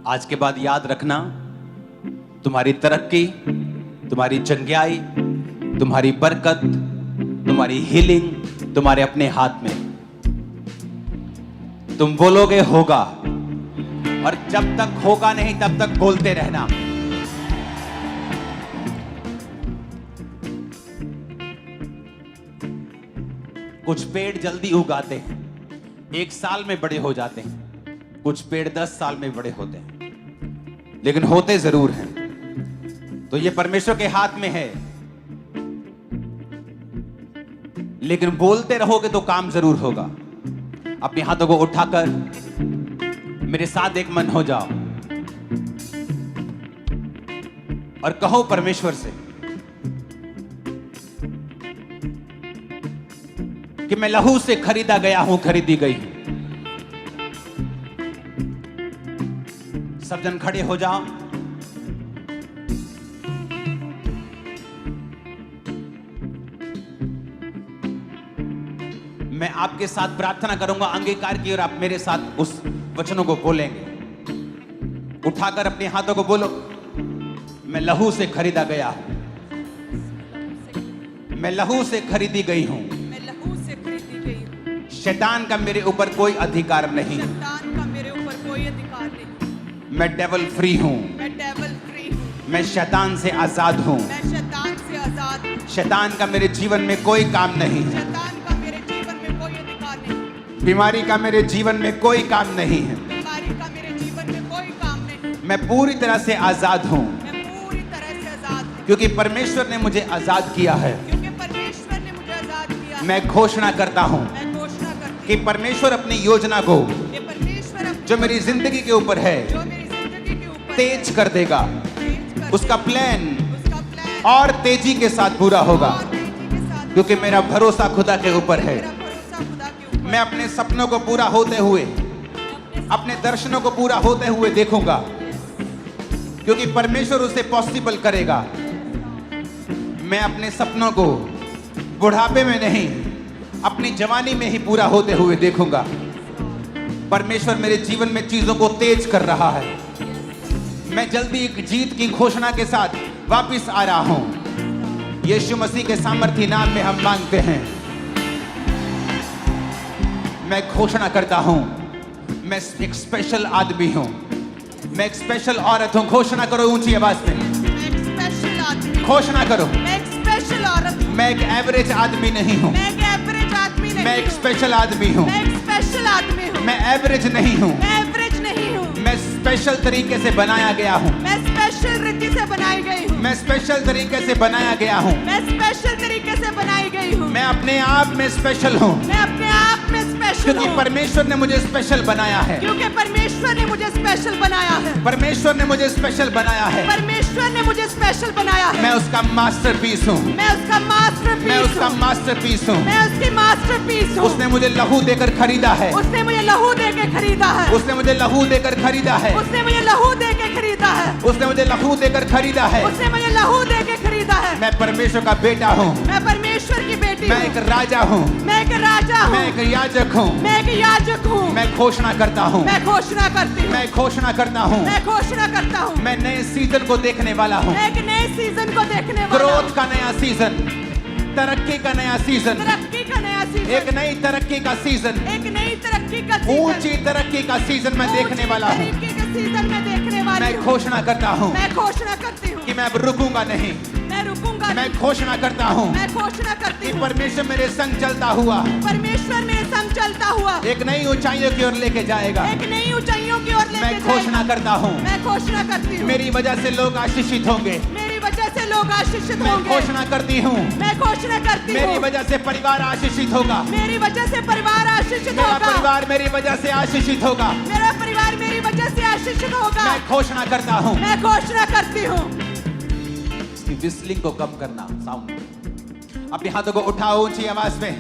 आज के बाद याद रखना, तुम्हारी तरक्की, तुम्हारी चंगियाई, तुम्हारी बरकत, तुम्हारी हीलिंग तुम्हारे अपने हाथ में। तुम बोलोगे होगा, और जब तक होगा नहीं तब तक बोलते रहना। कुछ पेड़ जल्दी उगाते हैं, 1 साल में बड़े हो जाते हैं। कुछ पेड़ 10 साल में बड़े होते हैं, लेकिन होते जरूर हैं। तो ये परमेश्वर के हाथ में है, लेकिन बोलते रहोगे तो काम जरूर होगा। अपने हाथों को उठाकर मेरे साथ एक मन हो जाओ और कहो परमेश्वर से कि मैं लहू से खरीदा गया हूं, खरीदी गई हूं। सब जन खड़े हो जाओ। मैं आपके साथ प्रार्थना करूंगा अंगीकार की, और आप मेरे साथ उस वचनों को बोलेंगे। उठाकर अपने हाथों को बोलो, मैं लहू से खरीदा गया हूं, मैं लहू से खरीदी गई हूं। शैतान का मेरे ऊपर कोई अधिकार नहीं, शैतान का मेरे ऊपर कोई अधिकार नहीं। मैं डेविल फ्री हूं, मैं डेविल फ्री हूं, मैं शैतान से आजाद हूं। मैं शैतान से आजाद हूं। शैतान का मेरे जीवन में कोई काम नहीं है, शैतान का मेरे जीवन में कोई अधिकार नहीं। बीमारी का मेरे जीवन में कोई काम नहीं है। बीमारी का मेरे जीवन में कोई काम नहीं। मैं पूरी तरह से आजाद हूं, मैं पूरी तरह से आजाद हूं, क्योंकि परमेश्वर ने मुझे आजाद किया है। क्योंकि परमेश्वर ने मुझे आजाद किया है। मैं घोषणा करता हूं मैं घोषणा करती कि परमेश्वर अपनी योजना को हूं कि परमेश्वर जो मेरी जिंदगी के ऊपर है जो मेरी जिंदगी के ऊपर तेज कर देगा। तेज कर उसका प्लान उसका प्लान और तेजी के साथ पूरा होगा, और तेजी के साथ, क्योंकि मेरा भरोसा खुदा के ऊपर है। मेरा भरोसा खुदा के ऊपर। मैं अपने सपनों को पूरा होते हुए, अपने दर्शनों को पूरा होते हुए देखूंगा, क्योंकि परमेश्वर उसे पॉसिबल करेगा। मैं अपने सपनों को बुढ़ापे में नहीं, अपनी जवानी में ही पूरा होते हुए देखूंगा। परमेश्वर मेरे जीवन में चीजों को तेज कर रहा है। मैं जल्दी एक जीत की घोषणा के साथ वापस आ रहा हूं। यीशु मसीह के सामर्थी नाम में हम मांगते हैं। मैं घोषणा करता हूं, मैं एक स्पेशल आदमी हूं, मैं एक स्पेशल औरत हूं। घोषणा करो ऊंची आवाज में, मैं एक स्पेशल आदमी हूं। घोषणा करो। मैं एक स्पेशल औरत हूं। मैं एक एवरेज आदमी नहीं हूं, मैं एक एवरेज आदमी नहीं मैं एक हूं। स्पेशल आदमी हूं। मैं एक स्पेशल आदमी हूं। मैं एवरेज नहीं हूं, मैं एवरेज नहीं हूं। मैं स्पेशल तरीके से बनाया गया हूं। मैं स्पेशल रीति से बनाई गई हूं। मैं स्पेशल तरीके से बनाया गया हूं। मैं स्पेशल तरीके से बनाई गई हूं। मैं अपने आप में स्पेशल हूं, मैं अपने आप में स्पेशल क्योंकि हूं, परमेश्वर ने मुझे स्पेशल बनाया है। क्योंकि परमेश्वर ने मुझे स्पेशल बनाया है। परमेश्वर ने मुझे स्पेशल बनाया है। परमेश्वर ने मुझे स्पेशल बनाया है। मैं उसका मास्टरपीस हूं, मैं उसका मास्टरपीस मैं उसका हूं। मास्टरपीस हूं। मैं उसकी मास्टरपीस हूं। उसने मुझे लहू देकर खरीदा है, उसने मुझे लहू दे के खरीदा है। उसने मुझे लहू देकर खरीदा है, उसने मुझे लहू दे के खरीदा है। उसने मुझे लहू देकर खरीदा है। उसने मुझे लहू दे के खरीदा है। मैं परमेश्वर का बेटा हूं, मैं परमेश्वर की बेटी मैं हूं। एक राजा हूं, मैं एक राजा हूं। मैं एक याजक हूं। मैं एक याजक हूं। मैं घोषणा करता हूं, मैं घोषणा करती हूं। मैं घोषणा करता हूं, मैं घोषणा करता हूं। मैं नए सीजन को देखने वाला हूं। मैं एक नए सीजन को देखने वाला हूं। ग्रोथ का नया सीजन, तरक्की का नया सीजन, तरक्की का नया सीजन। एक नई तरक्की का सीजन, एक नई तरक्की का सीजन। ऊंची तरक्की का सीजन मैं देखने वाला हूं। तरक्की का सीजन मैं देखने वाली मैं हूं। घोषणा करता हूं मैं घोषणा करती हूं कि मैं अब रुकूंगा नहीं। मैं रुकूंगा मैं नहीं। घोषणा करता हूं मैं घोषणा करती कि हूं परमेश्वर मेरे संग चलता हुआ परमेश्वर मेरे संग चलता हुआ एक नई ऊंचाइयों की ओर लेके जाएगा। एक नई ऊंचाइयों की ओर लेके मैं घोषणा जाएगा। करता हूं, मैं घोषणा करती हूं मेरी वजह से लोग आशीषित होंगे। मेरी वजह से लोग आशीषित मैं होंगे। घोषणा करती हूं, मैं घोषणा करती मेरी हूं वजह से परिवार आशीषित होगा। मेरी वजह से परिवार आशीषित मेरा होगा। परिवार मेरी वजह से आशीषित होगा। मेरा परिवार मेरी वजह से आशीषित होगा। मैं घोषणा करता हूं। मैं घोषणा करती हूँ। इसकी विस्लिंग को कम करना, साउंड। अपने हाथों को उठाओ ऊंची आवाज में,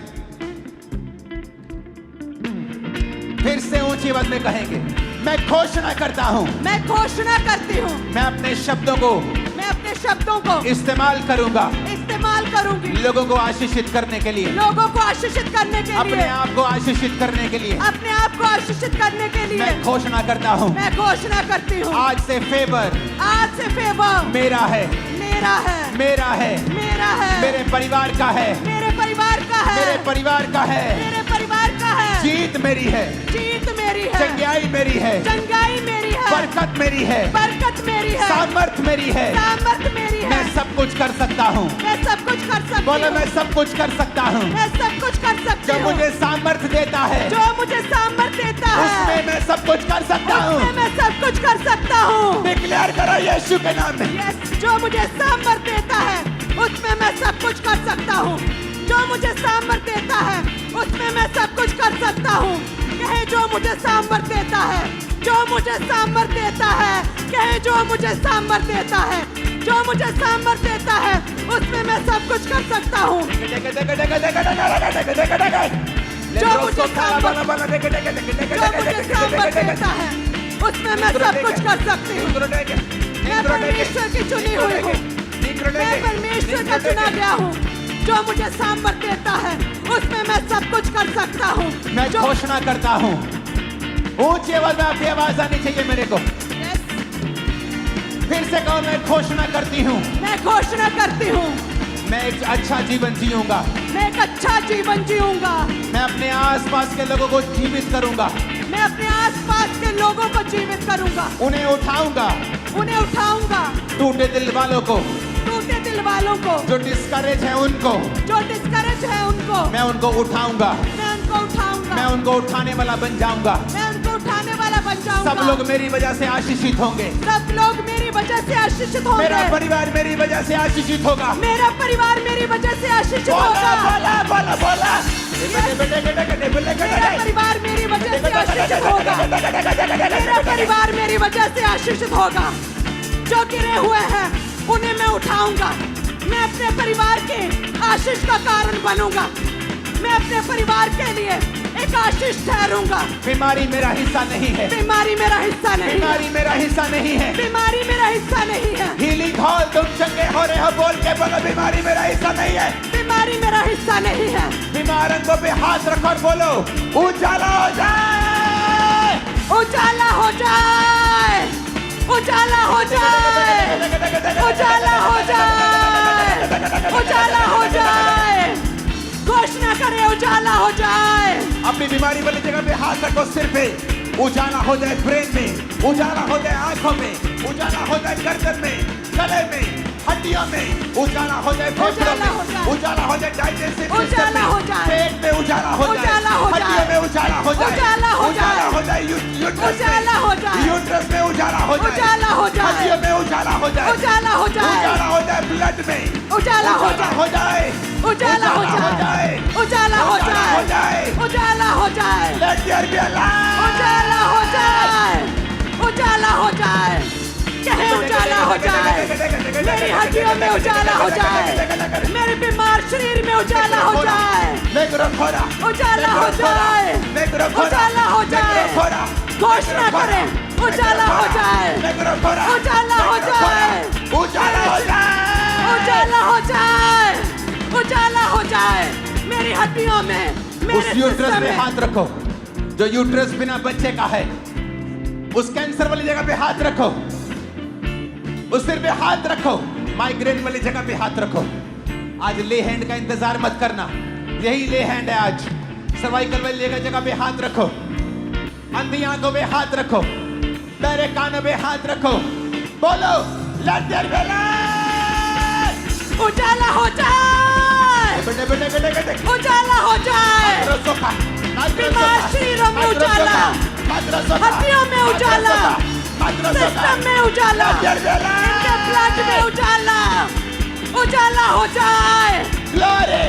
फिर से ऊंची आवाज में कहेंगे, मैं घोषणा करता हूं, मैं घोषणा करती हूँ। मैं अपने शब्दों को मैं अपने शब्दों को इस्तेमाल करूंगा। इस्तेमाल इस्तेमाल करूंगी लोगों को आशीषित करने के लिए, लोगों को आशीषित करने के अपने लिए, आप को आशीषित करने के लिए। अपने आप को आशीषित करने के लिए मैं घोषणा करता हूँ, मैं घोषणा करती हूँ आज से फेवर आज से फेवर मेरा है, मेरा है, मेरा है, मेरा है, मेरे परिवार का है, मेरे परिवार का है, मेरे परिवार का है। मेरे परिवार का है, जीत मेरी है, जीत मेरी है, चंगाई मेरी है, चंगाई मेरी है, बरकत मेरी है, बरकत मेरी है, सामर्थ मेरी है। सामर्थ मेरी है, मैं सब कुछ कर सकता हूँ। मैं सब कुछ कर सकती बोलो हूँ, मैं सब कुछ कर सकता हूँ। मैं सब कुछ कर सकती जो हूँ, मुझे सामर्थ देता है जो मुझे सामर्थ देता है उसमें मैं सब कुछ कर सकता उसमें हूँ। मैं सब कुछ कर सकता हूँ। डिक्लेयर करो यीशु के नाम में। यस, जो मुझे सामर्थ देता है उसमें मैं सब कुछ कर सकता हूँ। जो मुझे सामर्थ देता है उसमें मैं सब कुछ कर सकता हूँ। कहे जो मुझे सामर्थ देता है, जो मुझे सामर्थ देता है, कहे जो मुझे सामर्थ देता है, जो मुझे सामर्थ देता है उसमें मैं सब कुछ कर सकता हूँ। जो मुझे सामर्थ देता है उसमें मैं सब कुछ कर सकती हूँ। मैं परमेश्वर की चुनी हुई हूँ, मैं परमेश्वर का चुना गया हूँ। जो मुझे सामर्थ देता है उसमें मैं सब कुछ कर सकता हूँ। मैं जो घोषणा करता हूँ, ऊंची आवाज में आपकी आवाज आनी चाहिए मेरे को। Yes, फिर से कहो, मैं घोषणा करती हूँ, मैं घोषणा करती हूँ, मैं एक अच्छा जीवन जीऊंगा। मैं एक अच्छा जीवन जीऊंगा। मैं अपने आसपास के लोगों को जीवित करूंगा, मैं अपने आसपास के लोगों को जीवित करूंगा, उन्हें उठाऊंगा, उन्हें उठाऊंगा, टूटे दिल वालों को, टूटे दिल वालों को, जो डिस्करेज है उनको, जो डिस्करेज है उनको, मैं उनको उठाऊंगा, मैं उनको उठाऊंगा, मैं उनको उठाने वाला बन जाऊंगा। मैं उनको उठाने वाला बन जाऊंगा। सब लोग मेरी वजह से आशीषित होंगे, सब लोग मेरी वजह से आशीषित होंगे। मेरा परिवार मेरी वजह से आशीषित होगा। मेरा परिवार मेरी वजह से आशीषित बोला होगा। बोला बोला बोला। मेरा परिवार मेरी वजह से आशीषित होगा। मेरा परिवार मेरी वजह से आशीषित होगा। जो गिरे हुए हैं उन्हें मैं उठाऊंगा। मैं अपने परिवार के आशीष का कारण बनूंगा। मैं अपने परिवार के लिए एक आशीष ठहरूंगा। बीमारी मेरा हिस्सा नहीं है, बीमारी मेरा हिस्सा नहीं है। बीमारी मेरा हिस्सा नहीं है। बीमारी मेरा हिस्सा नहीं है। हीलिंग हॉल तुम चंगे हो रहे हो बोल के बोलो, बीमारी मेरा हिस्सा नहीं है। बीमारी मेरा हिस्सा नहीं है। बीमार अंगों पे हाथ रखो और बोलो, उजाला हो जाए, उजाला हो जाए, उजाला हो जाए, उजाला हो जाए, उजाला हो जाए। घोषणा करे उजाला हो जाए। अपनी बीमारी वाली जगह पे हाथ रखो, सिर पे उजाला हो जाए, ब्रेन में उजाला हो जाए, आंखों में उजाला हो जाए, गर्दन में, गले में, हड्डियों में उजाला हो जाए, फेफड़ों में उजाला हो जाए, डाइजेस्टिव सिस्टम उजाला हो में, जाए, पेट में उजाला हो जाए, उजाला हो जाए, हड्डियों में उजाला हो जाए, उजाला हो जाए, उजाला हो जाए, यूट्रस उजाला हो में, जाए, यूट्रस में उजाला हो जाए, उजाला हो जाए, हड्डियों में उजाला हो जाए, उजाला हो जाए, उजाला हो जाए, ब्लड में उजाला हो जाए, उजाला हो जाए, उजाला हो जाए, उजाला हो जाए, Let there be a light. उजाला हो जाए, उजाला हो जाए। कहे उजाला हो जाए। मेरी हड्डियों में उजाला हो जाए। मेरे बीमार शरीर में उजाला हो जाए। उजाला हो जाए, उजाला हो जाए। घोषणा करें, उजाला हो जाए, उजाला हो जाए, उजाला हो जाए, उजाला हो जाए, उजाला हो जाए। मेरी हड्डियों में, मेरे उस यूट्रस सिस्टम पे में हाथ रखो जो यूट्रस बिना बच्चे का है। उस कैंसर वाली जगह पे हाथ रखो, उस सिर पे हाथ रखो, माइग्रेन वाली जगह पे हाथ रखो। आज ले हैंड का इंतजार मत करना, यही ले हैंड है आज। सर्वाइकल वाली जगह पे हाथ रखो, अंधी आंखों पे हाथ रखो, बहरे कानों पे हाथ रखो, बोलो लेट देयर बी लाइट। उजाला हो जाए, उजाला हो जाए। बीमार शरीरों में उजाला, हड्डियों में उजाला, सिस्टम में उजाला, इनके ब्लड में उजाला, उजाला हो जाए, ग्लोरी,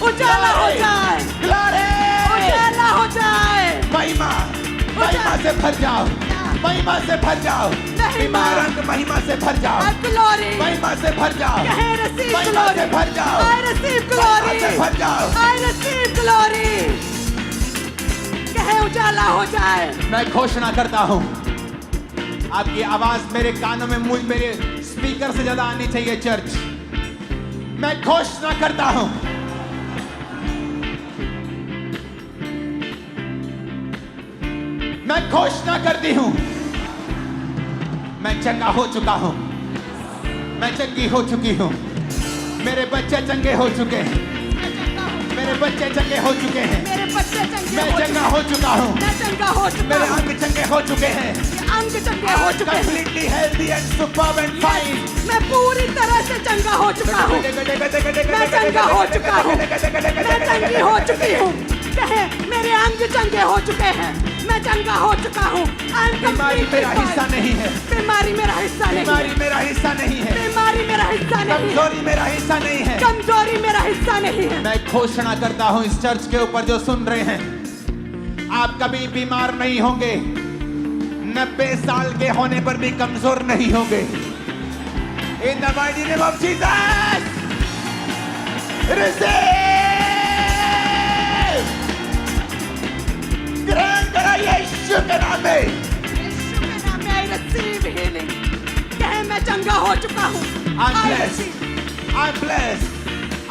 उजाला हो जाए, ग्लोरी, उजाला हो जाए। महिमा, महिमा से भर जाओ, महिमा से भर जाओ, बीमार अंग महिमा से भर जाओ, ग्लोरी, महिमा से भर जाओ, कहे receive महिमा से glory, भर जाओ, I receive महिमा glory, से भर जाओ। I receive glory। कहे उजाला हो जाए। मैं घोषणा करता हूँ, आपकी आवाज मेरे कानों में, मुझ मेरे स्पीकर से ज्यादा आनी चाहिए। चर्च मैं घोषणा करता हूं, मैं घोषणा करती हूं, मैं चंगा हो चुका हूं, मैं चंगी हो चुकी हूं, मेरे बच्चे चंगे हो चुके हैं, मेरे बच्चे चंगे हो चुके हैं, मेरे बच्चे चंगे मैं हो चंगा हो चुका हूं, मैं चंगा हो चुका मेरे हूं, अंग चंगे हो चुके हैं, अंग चंगे हो चुके हैं, completely healthy and superb and fine. मैं पूरी तरह से चंगा हो चुका हूं, मैं चंगा हो चुका हूं, मैं चंगी हो चुकी हूं। कहे मेरे अंग चंगे हो चुके हैं, मैं चंगा हो चुका हूं। बीमारी मेरा हिस्सा नहीं है, बीमारी मेरा हिस्सा नहीं बीमारी है, मेरा हिस्सा नहीं है, बीमारी मेरा हिस्सा नहीं है, कमजोरी मेरा हिस्सा नहीं है। कमजोरी मेरा हिस्सा नहीं है। मैं घोषणा करता हूं इस चर्च के ऊपर जो सुन रहे हैं, आप कभी बीमार नहीं होंगे, 90 साल के होने पर भी कमजोर नहीं होंगे। In the mighty name of Jesus, receive! ग्रहण करा यीशु के नाम में। यीशु के नाम में I receive healing। कहे मैं चंगा हो चुका हूं। I'm I blessed, receive। I'm blessed,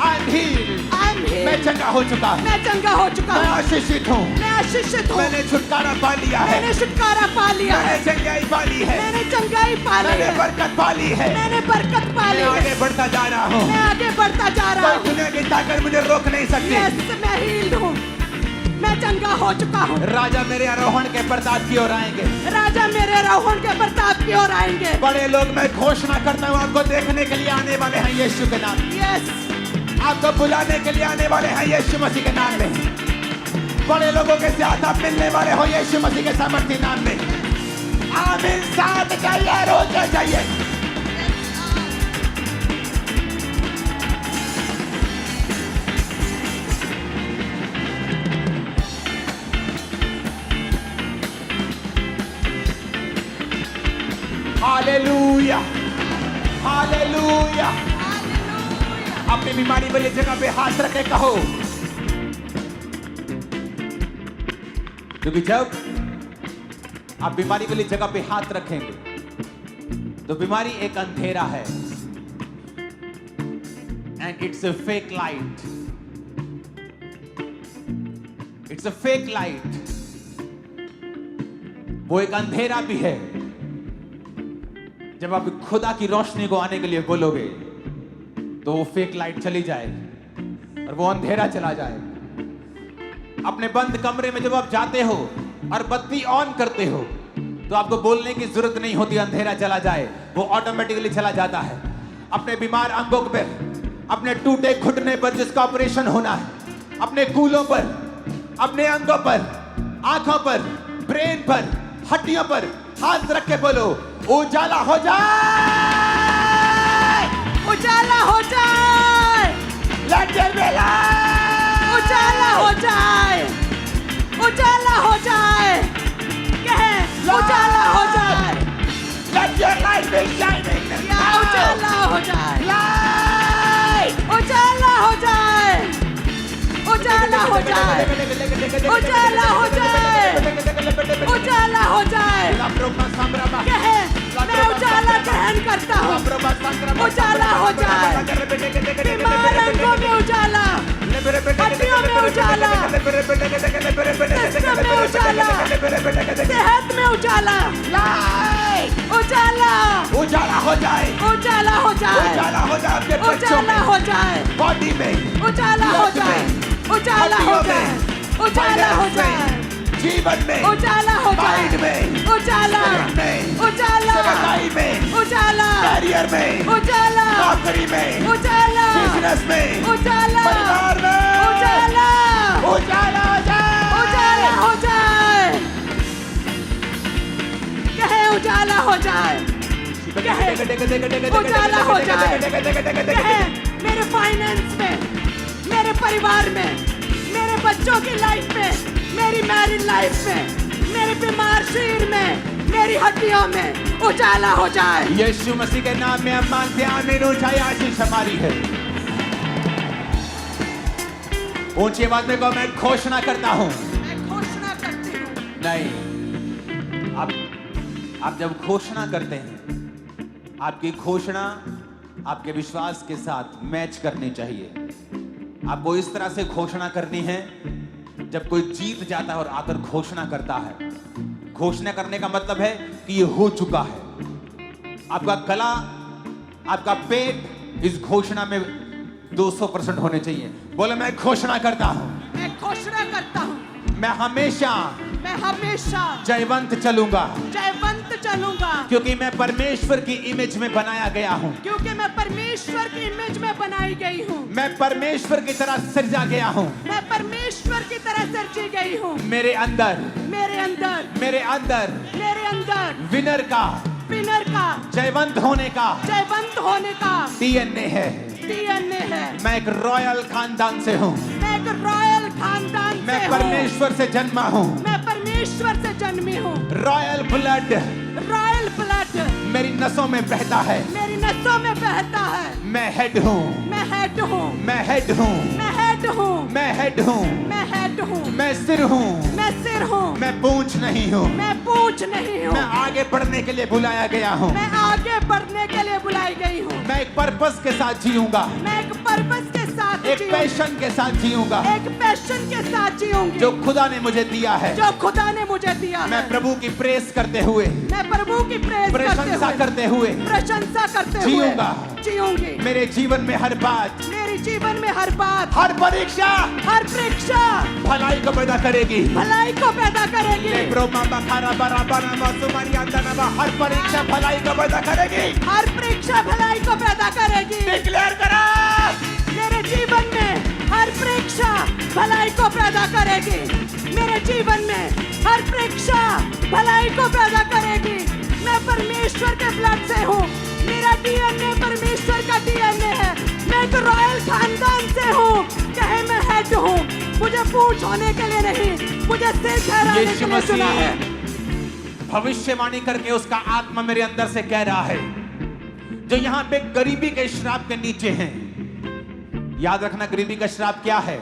I'm healed। I'm healed। मैं चंगा हो चुका हूं, मैं चंगा हो चुका मैं हूं। आशीषित हूं, मैं आशीषित हूं। मैंने छुटकारा पा लिया है, मैंने छुटकारा पा लिया मैंने है, चंगाई पा ली है, मैंने चंगाई पा ली मैंने है, बरकत पा ली है, मैंने बरकत पा ली मैं है, आगे बढ़ता जा रहा हूं। मैं आगे बढ़ता जा रहा कोई हूं। दुनिया की ताकत मुझे रोक नहीं सकती। यस मैं हील्ड हूं, मैं चंगा हो चुका हूं। राजा मेरे आरोहण के प्रताप की ओर आएंगे, राजा मेरे रोहन के प्रताप की ओर आएंगे। बड़े लोग मैं घोषणा करता हूं आपको देखने के लिए आने वाले हैं यीशु के नाम में, यस आपको बुलाने के लिए आने वाले हैं यीशु मसीह के नाम में। बड़े लोगों के साथ आप मिलने वाले हो यीशु मसीह के सामर्थ्य नाम में। आमीन। साथ चाहिए, रोज चाहिए। Hallelujah, hallelujah. अपनी बीमारी वाली जगह पे हाथ रखे कहो, क्योंकि जब आप बीमारी वाली जगह पे हाथ रखेंगे तो बीमारी एक अंधेरा है, and it's a fake light, it's a fake light. वो एक अंधेरा भी है। जब आप खुदा की रोशनी को आने के लिए बोलोगे तो वो फेक लाइट चली जाए और वो अंधेरा चला जाए। अपने बंद कमरे में जब आप जाते हो और बत्ती ऑन करते हो तो आपको बोलने की जरूरत नहीं होती, अंधेरा चला जाए, वो ऑटोमेटिकली चला जाता है। अपने बीमार अंगों पर, अपने टूटे घुटने पर जिसका ऑपरेशन होना है, अपने कूलों पर, अपने अंगों पर, आंखों पर, ब्रेन पर, हड्डियों पर हाथ रख के बोलो उजाला हो जाए, उजाला हो जाए, Let there be light! उजाला हो जाए, उजाला हो जाए, कहे उजाला हो जाए, Let your light be shining या now! उजाला हो जाए, Light! उजाला हो जाए, उजाला हो जाए, उजाला हो जाए, उजाला हो जाए। कहे मैं उजाला ग्रहण करता हूँ, उजाला हो जाए, बीमार अंगों में उजाला, हड्डियों में उजाला, सिस्टम में उजाला, सेहत में उजाला, Light! उजाला, उजाला हो जाए, उजाला हो जाए, उजाला हो जाए आपके बच्चों उजाला में, हो जाए, बॉडी में, उजाला हो जाए, उजाला हो जाए, उजाला हो जाए, जीवन में, उजाला हो जाए, माइंड में, उजाला, शरीर में, उजाला, सेवकाई में, उजाला, करियर में, उजाला, नौकरी में, उजाला, बिजनेस में, उजाला, परिवार में, उजाला, उजाला हो जाए, उजाला हो जाए, कहे उजाला हो जाए, कहे उजाला हो जाए, कहे मेरे फाइनेंस में, मेरे परिवार में, मेरे बच्चों की लाइफ में, मेरी मैरिड लाइफ में, मेरे बीमार शरीर में, मेरी हड्डियों में उजाला हो जाए। यीशु मसीह के नाम में हम मानते हैं, आमीन। ऊंचाई आशीष हमारी है। ऊंची आवाज में कहो मैं घोषणा करता हूं। मैं घोषणा करती हूँ। नहीं, आप जब घोषणा करते हैं, आपकी घोषणा आपके विश्वास के साथ मैच करनी चाहिए। आपको इस तरह से घोषणा करनी है, जब कोई जीत जाता है और आकर घोषणा करता है। घोषणा करने का मतलब है कि ये हो चुका है। आपका गला, आपका पेट इस घोषणा में 200% होने चाहिए। बोले मैं घोषणा करता हूं, मैं घोषणा करता हूँ, मैं हमेशा जयवंत चलूंगा, जयवंत चलूंगा, क्योंकि मैं परमेश्वर की इमेज में बनाया गया हूं। क्योंकि मैं परमेश्वर की इमेज में बनाई गई हूँ। मैं परमेश्वर की तरह सृजा गया हूं। मैं परमेश्वर की तरह सृजी गई हूँ। मेरे अंदर मेरे अंदर मेरे अंदर मेरे अंदर विनर का, विनर का, जयवंत होने का जयवंत होने का डीएनए है। डीएनए है। मैं एक रॉयल खानदान से हूँ। मैं एक रॉयल खानदान मैं से परमेश्वर से जन्मा हूँ। मैं परमेश्वर से जन्मी हूँ। रॉयल ब्लड रॉयल ब्लड मेरी नसों में बहता है। मेरी नसों में बहता है। मैं हेड हूँ। मैं हेड हूँ। मैं हेड हूँ। मैं हेड हूँ। मैं हेड हूँ। मैं हेड हूँ। मैं सिर हूँ। मैं सिर हूँ। मैं पूंछ नहीं हूँ। मैं पूंछ नहीं हूँ। मैं आगे बढ़ने के लिए बुलाया गया हूँ। मैं आगे बढ़ने के लिए बुलाई गई हूँ। मैं एक पर्पस के साथ जीऊंगा। मैं एक पर्पस के साथ एक जीऊंगी। पैशन के साथ जीऊंगा, एक पैशन के साथ जीऊंगी, जो खुदा ने मुझे दिया है। जो खुदा ने मुझे दिया है। मैं प्रभु की प्रेस करते हुए, मैं प्रभु की प्रेस प्रशंसा करते हुए प्रशंसा करते हुए जीऊंगा। जीऊंगी। मेरे जीवन में हर बात, मेरे जीवन में हर बात, हर परीक्षा हर परीक्षा भलाई को पैदा करेगी। भलाई को पैदा करेगी। हर परीक्षा भलाई को पैदा करेगी। हर परीक्षा भलाई को पैदा करेगी। डिक्लेयर करा, मेरे जीवन में हर परीक्षा भलाई को पैदा करेगी। मेरे जीवन में हर परीक्षा भलाई को पैदा करेगी। मैं परमेश्वर के ब्लड से हूँ। मेरा डीएनए परमेश्वर का डीएनए है। मैं एक रॉयल खानदान से हूँ। कहे मैं हेड हूँ। मुझे पूंछ होने के लिए नहीं, मुझे सिर ठहराने के यीशु लिए चुना है। मसीह भविष्यवाणी करके उसका आत्मा मेरे अंदर से कह रहा है, जो यहाँ पे गरीबी के श्राप के नीचे हैं। याद रखना, गरीबी का श्राप क्या है?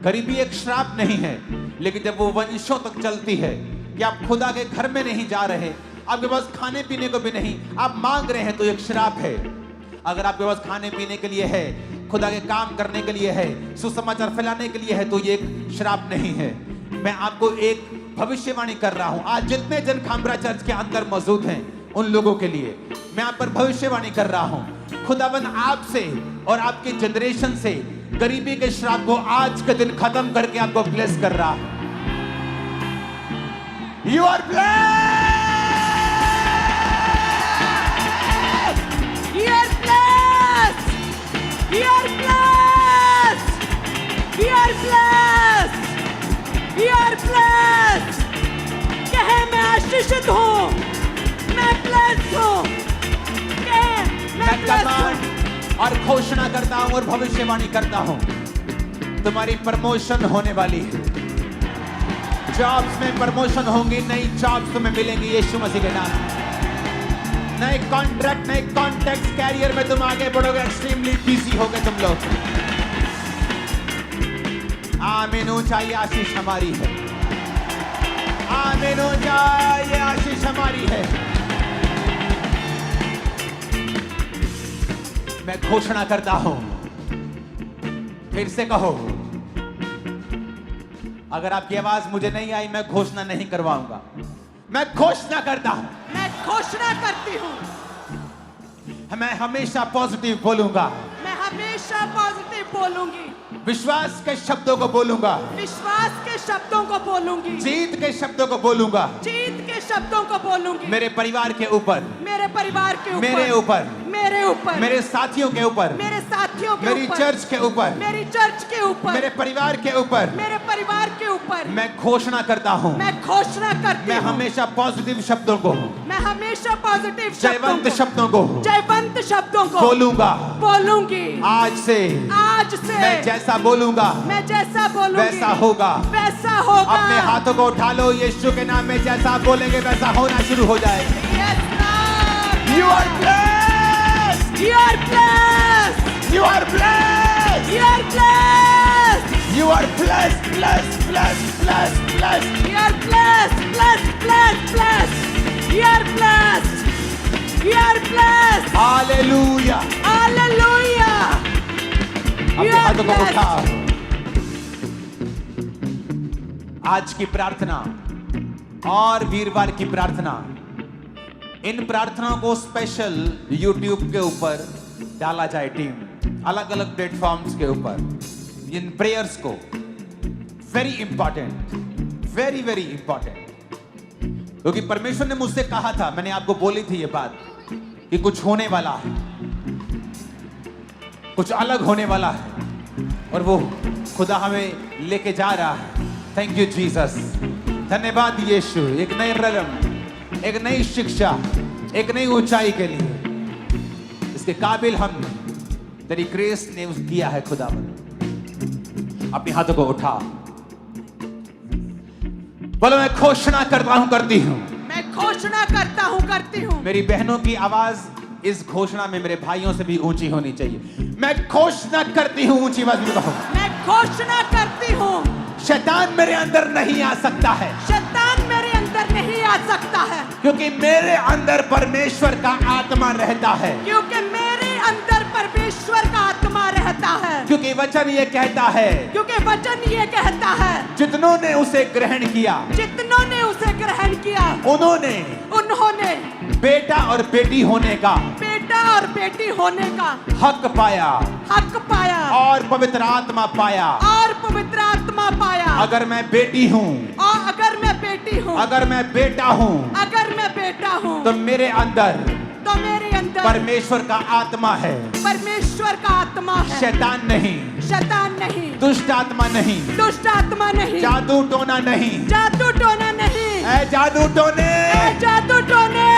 गरीबी एक श्राप नहीं है, लेकिन जब वो वंशों तक चलती है कि आप खुदा के घर में नहीं जा रहे, आपके पास खाने पीने को भी नहीं, आप मांग रहे हैं, तो एक श्राप है। अगर आपके पास खाने पीने के लिए है, खुदा के काम करने के लिए है, सुसमाचार फैलाने के लिए है, तो ये एक श्राप नहीं है। मैं आपको एक भविष्यवाणी कर रहा हूं। आज जितने जन खामरा चर्च के अंदर मौजूद हैं, उन लोगों के लिए मैं आप पर भविष्यवाणी कर रहा हूं। खुदाबंद आपसे और आपके जनरेशन से गरीबी के श्राप को आज के दिन खत्म करके आपको ब्लेस कर रहा है। You are blessed, You are blessed. You are blessed. You are blessed. You are blessed. कहे मैं आशीषित हूँ। मैं blessed हूँ। कहे मैं blessed हूँ। और घोषणा करता हूं और भविष्यवाणी करता हूं, तुम्हारी प्रमोशन होने वाली है। जॉब्स में प्रमोशन होंगी, नई जॉब्स तुम्हें मिलेंगी यीशु मसीह के नाम। नए कॉन्ट्रैक्ट, नए कॉन्टैक्ट, कैरियर में तुम आगे बढ़ोगे। एक्सट्रीमली बिजी होगे तुम लोग। आमीन। ऊंचा, ये आशीष हमारी है। आमीन। ऊंचा, ये आशीष हमारी है। मैं घोषणा करता हूं, फिर से कहो। अगर आपकी आवाज मुझे नहीं आई, मैं घोषणा नहीं करवाऊंगा। मैं घोषणा करता हूं। मैं घोषणा करती हूँ। मैं हमेशा पॉजिटिव बोलूंगा। मैं हमेशा पॉजिटिव बोलूंगी। विश्वास के शब्दों को बोलूंगा। विश्वास के शब्दों को बोलूंगी। जीत के शब्दों को बोलूंगा। जीत के शब्दों को बोलूंगी। मेरे परिवार के ऊपर, मेरे परिवार के ऊपर, मेरे ऊपर, मेरे ऊपर, मेरे साथियों के ऊपर, मेरे साथियों के मेरी ऊपर, चर्च के ऊपर, मेरी चर्च के ऊपर, मेरे परिवार के ऊपर, मेरे परिवार के ऊपर मैं घोषणा करता हूं। मैं घोषणा करती मैं हूँ। हमेशा पॉजिटिव शब्दों को, मैं हमेशा पॉजिटिव जयवंत शब्दों को, जयवंत शब्दों को बोलूंगा। बोलूंगी। आज से मैं जैसा बोलूंगा, मैं जैसा बोलूंगी वैसा होगा। वैसा होगा। अपने हाथों को उठा लो, यीशु के नाम में जैसा आप बोलेंगे वैसा होना शुरू हो जाएगा। Yes, Lord. You are blessed. You are blessed. You are blessed. You are blessed. You are blessed, blessed, blessed, blessed, blessed. You are blessed, blessed, blessed, blessed. You are blessed. You are blessed. Hallelujah. Hallelujah. हाथों को Yes. उठाओ। आज की प्रार्थना और वीरवार की प्रार्थना, इन प्रार्थनाओं को स्पेशल YouTube के ऊपर डाला जाए। टीम अलग अलग प्लेटफॉर्म्स के ऊपर इन प्रेयर्स को, very important, very very important. क्योंकि परमेश्वर ने मुझसे कहा था, मैंने आपको बोली थी ये बात कि कुछ होने वाला है, कुछ अलग होने वाला है, और वो खुदा हमें लेके जा रहा है। थैंक यू जीसस, धन्यवाद यीशु। एक नए रंग, एक नई शिक्षा, एक नई ऊंचाई के लिए इसके काबिल हम तेरी ग्रेस ने किया है। खुदा अपने हाथों को उठा, बोलो मैं घोषणा करता हूं, करती हूं। मैं घोषणा करता हूँ, करती हूँ। मेरी बहनों की आवाज इस घोषणा में मेरे भाइयों से भी ऊंची होनी चाहिए। मैं घोषणा करती हूं, ऊंची आवाज में कहो। मैं घोषणा करती हूँ, शैतान मेरे अंदर नहीं आ सकता है, शैतान मेरे अंदर नहीं आ सकता है, क्योंकि मेरे अंदर परमेश्वर का आत्मा रहता है। क्योंकि मेरे अंदर परमेश्वर का आत्मा रहता है। क्योंकि वचन ये कहता है, क्योंकि वचन ये कहता है, जितनों ने उसे ग्रहण किया, जितनों ने उसे ग्रहण किया, उन्होंने बेटा और बेटी होने का, बेटा और बेटी होने का हक पाया, हक पाया, और पवित्र आत्मा पाया। और पवित्र आत्मा पाया। अगर मैं बेटी हूँ, और अगर मैं बेटी हूँ, अगर मैं बेटा हूँ, अगर मैं बेटा हूँ, तो मेरे अंदर तो मेरे अंदर परमेश्वर का आत्मा है, परमेश्वर का आत्मा है। शैतान नहीं, शैतान नहीं, दुष्ट आत्मा नहीं, दुष्ट आत्मा नहीं, जादू टोना नहीं, जादू टोना नहीं, ऐ जादू टोने, ए जादू टोने।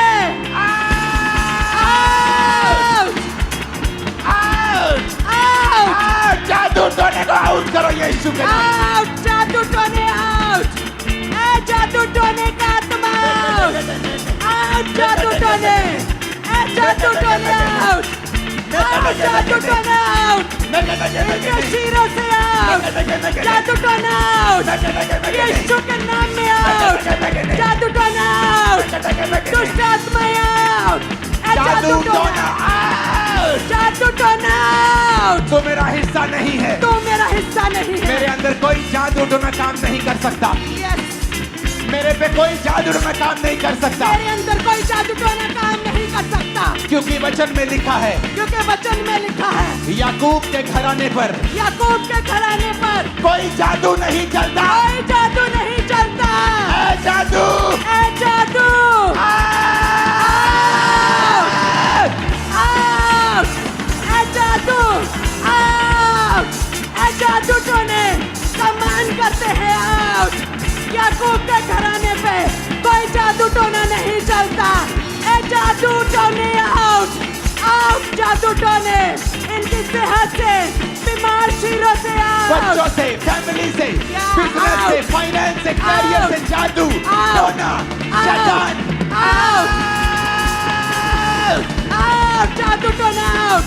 जादू टोने को आउट करो यीशु के नाम। आउट, जादू टोने आउट, ए जादू टोने का आत्मा आउट, जादू टोने, ए जादू टोने आउट, जादू टोने आउट, इनके शिरों से आउट, जादू टोने आउट, यीशु के नाम में आउट, जादू टोने आउट, दुष्ट आत्मा आउट, ए जादू टोना आउट, जादू टोना आउट। तो मेरा हिस्सा नहीं है, तो मेरा हिस्सा नहीं है। मेरे अंदर कोई जादू टोना काम नहीं कर सकता, Yes, मेरे पे कोई जादू टोना काम नहीं कर सकता, मेरे अंदर कोई जादू टोना काम नहीं कर सकता, क्योंकि वचन में लिखा है, क्योंकि वचन में लिखा है, याकूब के घराने पर याकूब के घराने पर कोई जादू नहीं चलता। कोई जादू नहीं चलता। ऐ जादू, ए जादू आउट, ए जादू आउट, ए जादू टोने कमान करते हैं आउट। याकूब के घराने पे कोई जादू टोना नहीं चलता। ए जादू टोने आउट, आउट जादू टोने, इनकी सेहत से, बीमार शीरों से आउट, बच्चों से, फैमिली से, बिजनेस से, फाइनेंस से, कैरियर से जादू टोना, शैतान आउट, आउट, जादू टोना आउट,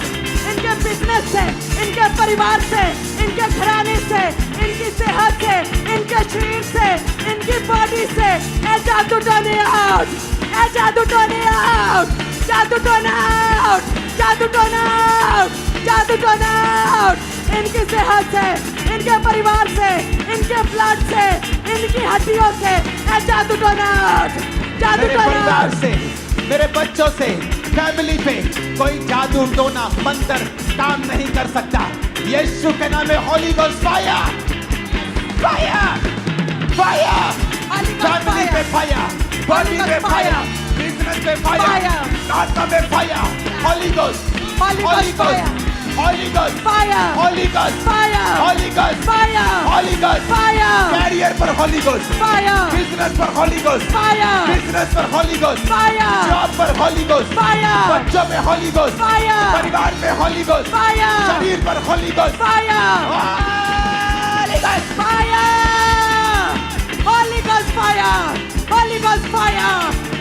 इनके बिजनेस से, इनके परिवार से, इनके घराने से, इनकी सेहत से, इनके शरीर से, इनकी बॉडी से, ए जादू टोने आउट, ए जादू टोने आउट, जादू टोना आउट, जादू टोना आउट, जादू टोना आउट, इनकी सेहत से, इनके परिवार से, इनके ब्लड से, इनकी हड्डियों से, ए जादू टोना आउट, जादू मेरे टोना परिवार आउट। से, मेरे बच्चों से, फैमिली पे कोई जादू टोना मंत्र काम नहीं कर सकता। यीशु के नाम में holy ghost fire, fire, fire, family पे फायर, बॉडी पे फायर, बिजनेस पे फायर, आत्मा पे fire, holy ghost, holy ghost, holy ghost, Fire! Holy ghost, Fire! Holy ghost, Fire! Holy ghost, Fire! Career पर होली गोस्ट, Fire! बिजनेस पर holy ghost, Fire! Business पर holy ghost, Fire! Job पर holy ghost, Fire! बच्चों में holy ghost, Fire! परिवार में holy ghost, Fire! शरीर पर holy ghost, Fire! Holy ghost, Fire! Holy Ghost fire! Holy Ghost fire!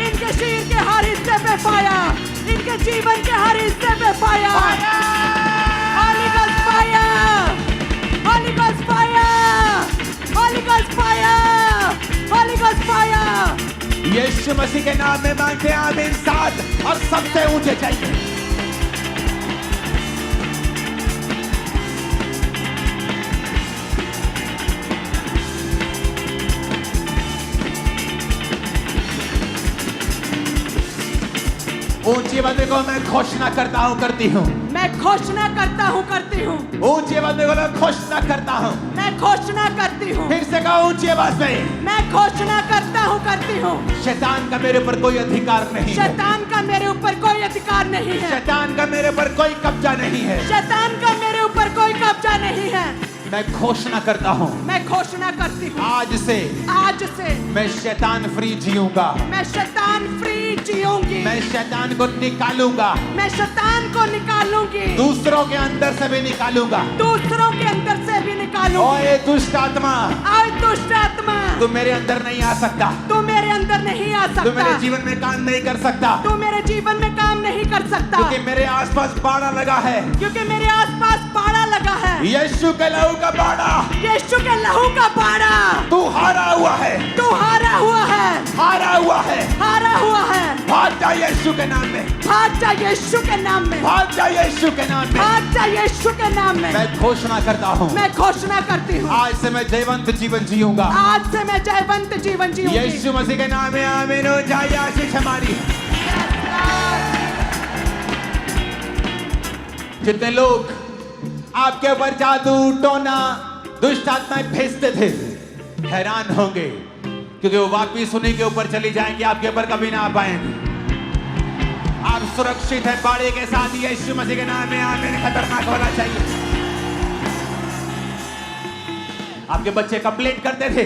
इनके शरीर के हर हिस्से पे फायर, इनके जीवन के हर हिस्से पे fire. Holy Ghost fire! Holy Ghost fire! Holy Ghost fire! Holy Ghost fire! यीशु मसीह के नाम में मांगते हैं आमीन। साथ और सबसे ऊंचे चाहिए। ऊंची आवाज में कहो, मैं घोषणा करता हूँ, करती हूँ। मैं घोषणा करता हूँ, करती हूँ। ऊंची आवाज में बोलो, घोषणा करता हूँ। मैं घोषणा करती हूँ। फिर से कहो ऊंची आवाज में, मैं घोषणा करता हूँ, करती हूँ। शैतान का मेरे ऊपर कोई अधिकार नहीं है। शैतान का मेरे ऊपर कोई अधिकार नहीं है। शैतान का मेरे ऊपर कोई कब्जा नहीं है। शैतान का मेरे ऊपर कोई कब्जा नहीं है। मैं घोषणा करता हूँ, मैं घोषणा करती हूँ, आज से मैं शैतान फ्री जीऊंगा। मैं शैतान फ्री जीऊंगी। मैं शैतान को निकालूंगा। मैं शैतान को निकालूंगी। दूसरों के अंदर से भी निकालूंगा। दूसरों के अंदर से भी निकालूंगी। ओए दुष्ट आत्मा, ओए दुष्ट आत्मा, तू मेरे अंदर नहीं आ सकता। तू मेरे अंदर नहीं आ सकता। तू मेरे जीवन में काम नहीं कर सकता। तू मेरे जीवन में काम नहीं कर सकता। क्योंकि मेरे आसपास बाड़ा लगा है। क्योंकि मेरे आसपास बाड़ा लगा है। यीशु के लहू का बाड़ा। यीशु के लहू का बाड़ा। तू हारा हुआ है। तू हारा हुआ है। हारा हुआ है। हारा हुआ है। भाग जा यीशु के नाम में। भाग जा यीशु के नाम में। भाग जा यीशु के नाम में। भाग जा यीशु के नाम में। मैं घोषणा करता हूँ, मैं घोषणा करती हूँ, आज से मैं जयवंत जीवन जीऊंगा। आज से मैं जयवंत जीवन जीऊंगी। यीशु मसीह के नाम में आमीन हो जाए। आशीष हमारी। जितने लोग आपके ऊपर जादू टोना दुष्ट आत्माएं भेजते थे, हैरान होंगे, क्योंकि वो वापिस उन्हीं के ऊपर चली जाएंगे, आपके ऊपर कभी ना आ पाएंगे। आप सुरक्षित हैं बाड़े के साथ। यीशु मसीह के नाम में आमीन। खतरनाक होना चाहिए। आपके बच्चे कंप्लेंट करते थे,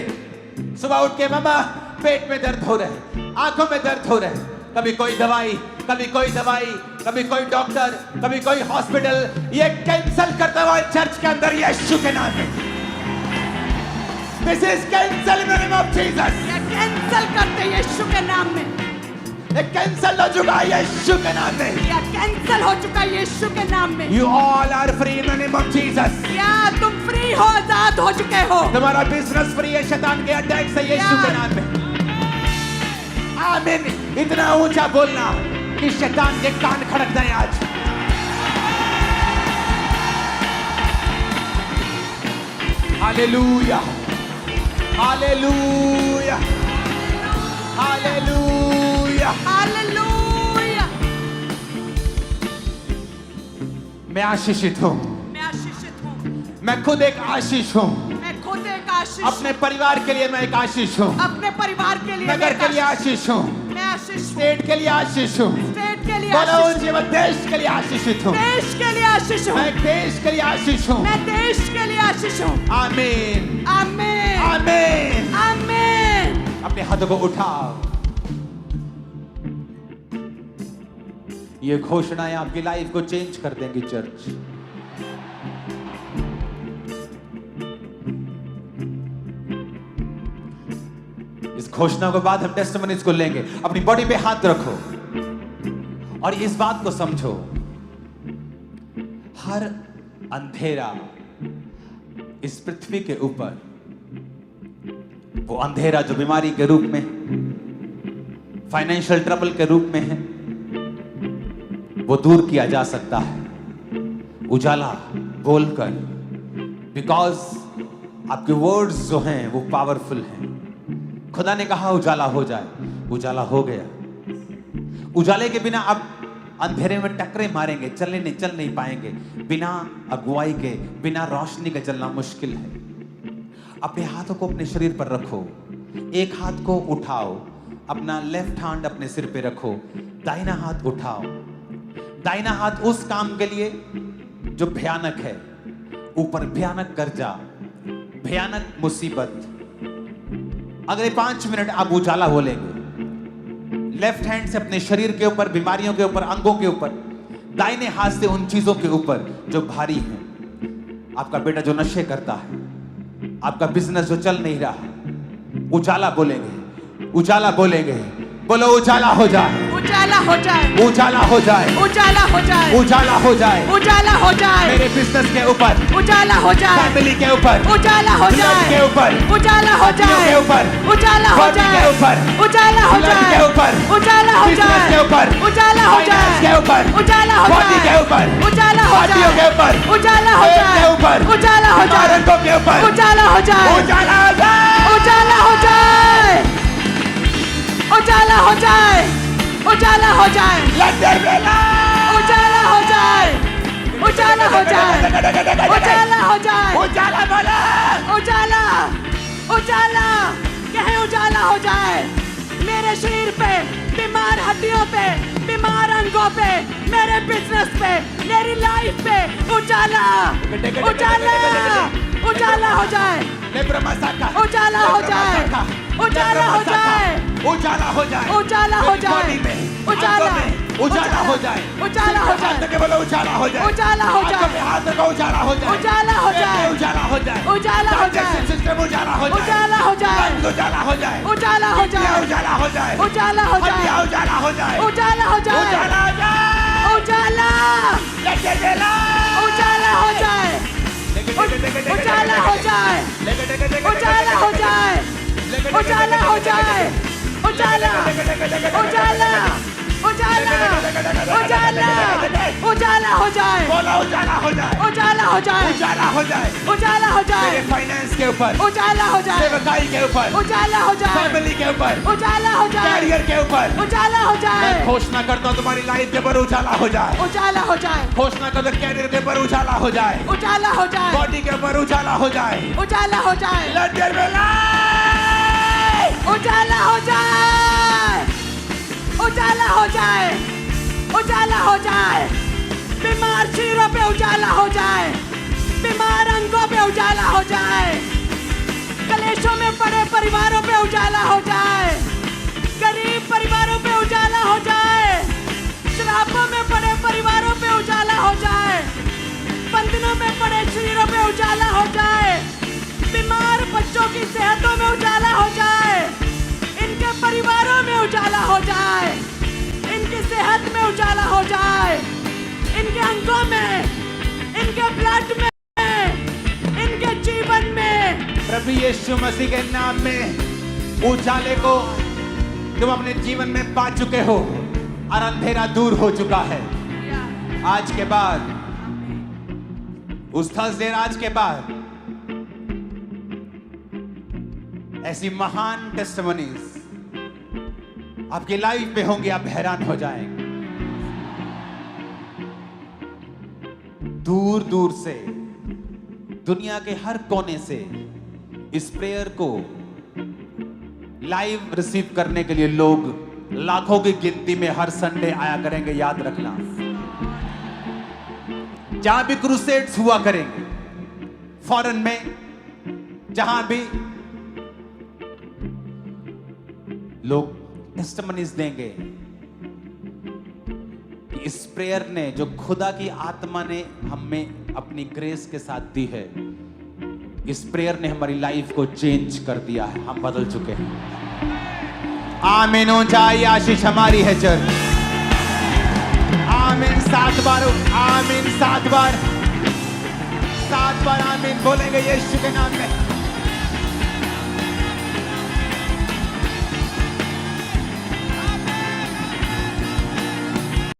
सुबह उठ के मामा पेट में दर्द हो रहा है, आंखों में दर्द हो रहा है। कभी कोई दवाई, कभी कोई दवाई, कभी कोई डॉक्टर, कभी कोई हॉस्पिटल। ये कैंसल करता हुआ चर्च के अंदर यीशु के नाम में। This is cancel in the name of Jesus. ये कैंसल करते यीशु के नाम में। ये कैंसल हो चुका है यीशु के नाम में। या कैंसल हो चुका है यीशु के नाम में। You all are free in the name of Jesus। या तुम फ्री हो, आजाद हो चुके हो। तुम्हारा बिजनेस फ्री है शैतान के अटैक से यीशु के नाम में। आमीन। इतना ऊंचा बोलना कि शैतान के कान खड़क जाए आज। Hallelujah, hallelujah, hallelujah, hallelujah. मैं आशीषित हूँ। मैं आशीषित हूँ। मैं खुद एक आशीष हूँ। मैं खुद एक आशीष। अपने परिवार के लिए मैं एक आशीष हूँ। अपने परिवार के लिए नगर के लिए आशीष हूँ। मैं आशीष हूँ। स्टेट के लिए आशीष हूँ। स्टेट के लिए बोलो आशीष। जीवन देश के लिए आशीषित हूँ। देश के लिए आशीष हूँ। मैं देश के लिए आशीष हूँ। मैं देश के लिए आशीष हूँ। आमीन, आमीन, आमीन। आमीन। अपने हाथों को उठाओ। ये घोषणाएं आपकी लाइफ को चेंज कर देंगी चर्च। इस घोषणा के बाद हम टेस्टिमनीज को लेंगे। अपनी बॉडी पे हाथ रखो और इस बात को समझो, हर अंधेरा इस पृथ्वी के ऊपर, वो अंधेरा जो बीमारी के रूप में, फाइनेंशियल ट्रबल के रूप में है, वो दूर किया जा सकता है उजाला बोलकर। बिकॉज आपके वर्ड्स जो हैं वो पावरफुल हैं। खुदा ने कहा उजाला हो जाए, उजाला हो गया। उजाले के बिना आप अंधेरे में टकरे मारेंगे, चल नहीं पाएंगे। बिना अगुवाई के, बिना रोशनी के चलना मुश्किल है। अपने हाथों को अपने शरीर पर रखो। एक हाथ को उठाओ, अपना लेफ्ट हैंड अपने सिर पे रखो, दाहिना हाथ उठाओ। दाहिना हाथ उस काम के लिए जो भयानक है, ऊपर भयानक कर्जा, भयानक मुसीबत। अगले 5 मिनट आप उजाला बोलेंगे। लेफ्ट हैंड से अपने शरीर के ऊपर, बीमारियों के ऊपर, अंगों के ऊपर, दाहिने हाथ से उन चीजों के ऊपर जो भारी हैं। आपका बेटा जो नशे करता है, आपका बिजनेस जो चल नहीं रहा, उजाला बोलेंगे, उजाला बोलेंगे। बोलो उजाला हो जाए, उजाला हो जाए, उजाला हो जाए, उजाला हो जाए, उजाला हो जाए, उजाला हो जाए। मेरे बिजनेस के ऊपर, उजाला हो जाए, फैमिली के ऊपर, उजाला हो जाए, के ऊपर, उजाला हो जाए, के ऊपर, उजाला हो जाए, के ऊपर, उजाला हो जाए, के ऊपर, उजाला हो जाए, के ऊपर, उजाला हो जाए, के ऊपर, उजाला हो बॉडी जाए, के ऊपर, उजाला हो जाए, के ऊपर, उजाला हो जाए, के ऊपर, उजाला हो जाए, औरतों के ऊपर, उजाला हो जाए, उजाला हो जाए, उजाला हो जाए, उजाला हो जाए, उजाला हो जाए Let there be light. उजाला हो जाए उजाला हो जाए उजाला हो जाए उजाला बोला. उजाला उजाला कहे उजाला हो जाए मेरे शरीर पे बीमार हड्डियों पे बीमार अंगों पे मेरे बिजनेस पे मेरी लाइफ पे उजाला उजाला उजाला हो जाए Lebra masaka. उजाला हो जाए उजाला हो जाए उजाला हो जाए. उजाला हो जाए बॉडी में, उजाला आंखों में, उजाला हो जाए. उजाला हो जाए हाथ के बोलो उजाला हो जाए. उजाला हो जाए. हाथों में हाथ रखो उजाला हो जाए. उजाला हो पेट में जाए. उजाला हो जाए. उजाला हो जाए. Digestive system उजाला हो जाए. उजाला हो जाए. lungs उजाला हो जाए. उजाला हो जाए. किडनियाँ उजाला हो जाए. उजाला हो जाए. हड्डियाँ उजाला हो जाए. उजाला हो जाए उजाला हो जाए. उजाला Let there be light. उजाला हो जाए उजाला हो जाए उजाला हो जाए उजाला हो जाए उजाला उजाला उजाला उजाला उजाला हो जाए बोलो उजाला हो जाए. उजाला हो जाए उजाला हो जाए. उजाला हो जाए मेरे फाइनेंस के ऊपर, उजाला हो जाए सेवकाई के ऊपर, उजाला हो जाए फैमिली के ऊपर, उजाला हो जाए कैरियर के ऊपर उजाला हो मैं जाए घोषणा करता हूँ तुम्हारी लाइफ के ऊपर उजाला हो जाए. उजाला हो जाए घोषणा करता हूँ कैरियर के ऊपर उजाला हो जाए. उजाला हो जाए बॉडी के ऊपर उजाला हो जाए. उजाला हो जाए Let there be light. उजाला हो जाए उजाला हो जाए उजाला हो जाए बीमार चीरों पे उजाला हो जाए बीमार अंगों पे उजाला हो जाए कलेशों में पड़े परिवारों पे उजाला हो जाए गरीब परिवारों पे उजाला हो जाए शराबों में पड़े परिवारों पे उजाला हो जाए बंधनों में पड़े शरीरों पे उजाला हो जाए बीमार बच्चों की सेहतों में उजाला हो जाए इनके परिवारों में उजाला हो जाए इनकी सेहत में उजाला हो जाए इनके अंगों में इनके ब्लड में इनके जीवन में प्रभु यीशु मसीह के नाम में उजाले को तुम अपने जीवन में पा चुके हो और अंधेरा दूर हो चुका है. आज के बाद उस थर्सडे आज के बाद ऐसी महान टेस्टिमनीज आपकी लाइफ में होंगी. आप हैरान हो जाएंगे. दूर दूर से दुनिया के हर कोने से इस प्रेयर को लाइव रिसीव करने के लिए लोग लाखों की गिनती में हर संडे आया करेंगे. याद रखना जहां भी क्रूसेड्स हुआ करेंगे फॉरेन में जहां भी लोग टेस्टिमनीज देंगे कि इस प्रेयर ने जो खुदा की आत्मा ने हमें अपनी ग्रेस के साथ दी है इस प्रेयर ने हमारी लाइफ को चेंज कर दिया है. हम बदल चुके हैं. आमीन हो जाए. आशीष हमारी है चर्च. आमीन. 7 बार आमीन. 7 बार आमीन बोलेंगे यीशु के नाम में.